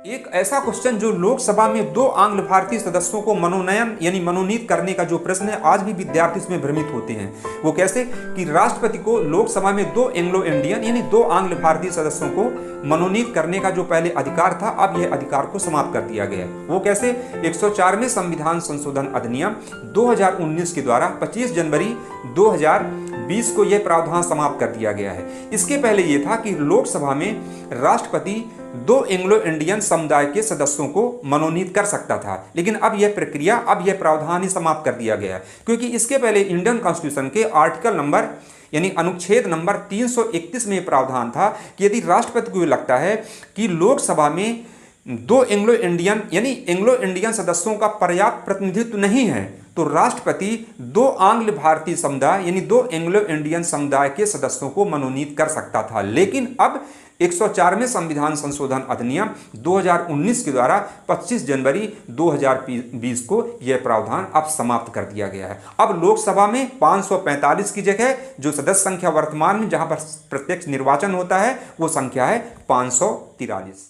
एक ऐसा क्वेश्चन जो लोकसभा में दो आंग्ल भारतीय सदस्यों को मनोनयन यानी मनोनीत करने का जो प्रश्न है, आज भी विद्यार्थी इसमें भ्रमित होते हैं। वो कैसे कि राष्ट्रपति को लोकसभा में दो एंग्लो इंडियन यानी दो आंग्ल भारतीय सदस्यों को मनोनीत करने का जो पहले अधिकार था, अब यह अधिकार को समाप्त कर दिया गया है। वो कैसे? 104वें संविधान संशोधन अधिनियम 2019 के द्वारा 25 जनवरी 2020 को यह प्रावधान समाप्त कर दिया गया है। इसके पहले यह था कि लोकसभा में राष्ट्रपति दो एंग्लो इंडियन समुदाय के सदस्यों को मनोनीत कर सकता था, लेकिन अब यह प्रक्रिया, अब यह प्रावधान ही समाप्त कर दिया गया है। क्योंकि इसके पहले इंडियन कॉन्स्टिट्यूशन के आर्टिकल नंबर यानी अनुच्छेद नंबर 331 में प्रावधान था कि यदि राष्ट्रपति को लगता है कि लोकसभा में दो एंग्लो इंडियन यानी एंग्लो इंडियन सदस्यों का पर्याप्त प्रतिनिधित्व नहीं है, तो राष्ट्रपति दो आंग्ल भारतीय समुदाय यानी दो एंग्लो इंडियन समुदाय के सदस्यों को मनोनीत कर सकता था। लेकिन अब 104वें संविधान संशोधन अधिनियम 2019 के द्वारा 25 जनवरी 2020 को यह प्रावधान अब समाप्त कर दिया गया है। अब लोकसभा में 545 की जगह जो सदस्य संख्या वर्तमान में जहां पर प्रत्यक्ष निर्वाचन होता है, वो संख्या है 543।